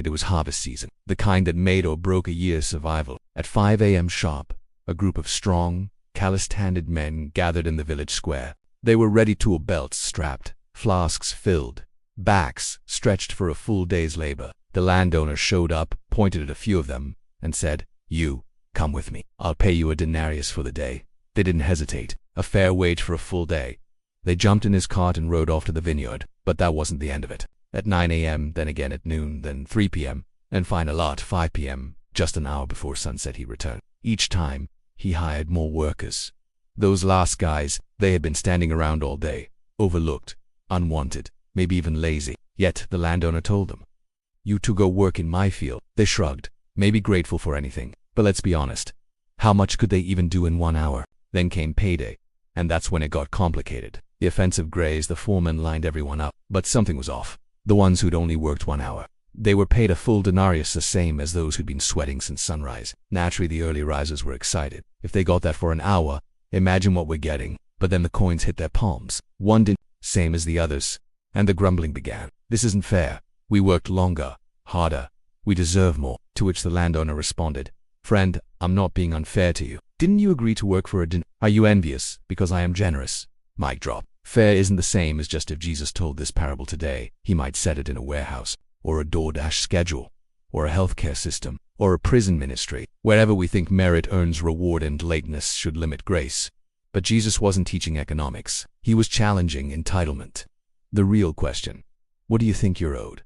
and it was harvest season, the kind that made or broke a year's survival. At 5 a.m. sharp, a group of strong, calloused-handed men gathered in the village square. They were ready, tool belts strapped, flasks filled, backs stretched for a full day's labor. The landowner showed up, pointed at a few of them, and said, "You, come with me. I'll pay you a denarius for the day." They didn't hesitate. A fair wage for a full day. They jumped in his cart and rode off to the vineyard, but that wasn't the end of it. At 9 a.m., then again at noon, then 3 p.m., and final at 5 p.m., just an hour before sunset he returned. Each time, he hired more workers. Those last guys, they had been standing around all day, overlooked, unwanted, maybe even lazy. Yet the landowner told them, "You two go work in my field." They shrugged, maybe grateful for anything, but let's be honest. How much could they even do in 1 hour? Then came payday, and that's when it got complicated. The offensive grays, the foreman lined everyone up, but something was off. The ones who'd only worked 1 hour. They were paid a full denarius, the same as those who'd been sweating since sunrise. Naturally, the early risers were excited. If they got that for an hour, imagine what we're getting. But then the coins hit their palms. One didn't, same as the others, and the grumbling began. "This isn't fair. We worked longer, harder. We deserve more." To which the landowner responded, "Friend, I'm not being unfair to you. Didn't you agree to work for a Are you envious because I am generous?" Mic drop. Fair isn't the same as just if Jesus told this parable today, he might set it in a warehouse, or a DoorDash schedule, or a healthcare system, or a prison ministry. Wherever we think merit earns reward and lateness should limit grace. But Jesus wasn't teaching economics. He was challenging entitlement. The real question: what do you think you're owed?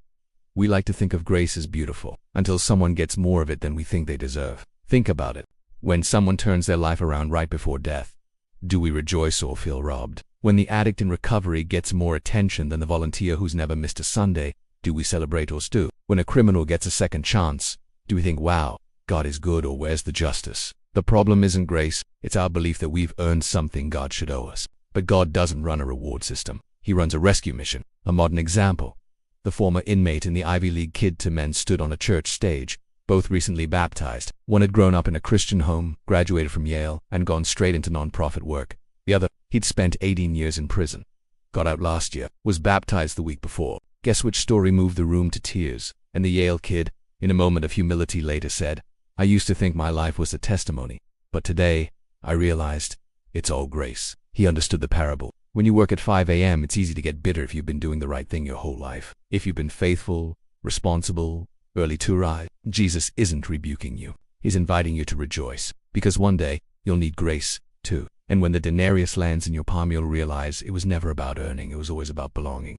We like to think of grace as beautiful, until someone gets more of it than we think they deserve. Think about it. When someone turns their life around right before death, do we rejoice or feel robbed? When the addict in recovery gets more attention than the volunteer who's never missed a Sunday, do we celebrate or stew? When a criminal gets a second chance, do we think, wow, God is good, or where's the justice? The problem isn't grace, it's our belief that we've earned something God should owe us. But God doesn't run a reward system. He runs a rescue mission. A modern example: the former inmate and the Ivy League kid to men stood on a church stage, both recently baptized. One had grown up in a Christian home, graduated from Yale, and gone straight into nonprofit work. The other, he'd spent 18 years in prison, got out last year, was baptized the week before. Guess which story moved the room to tears? And the Yale kid, in a moment of humility later said, "I used to think my life was a testimony, but today, I realized, it's all grace." He understood the parable. When you work at 5 a.m., it's easy to get bitter if you've been doing the right thing your whole life. If you've been faithful, responsible, early to rise, Jesus isn't rebuking you. He's inviting you to rejoice, because one day, you'll need grace, too. And when the denarius lands in your palm, you'll realize it was never about earning, it was always about belonging.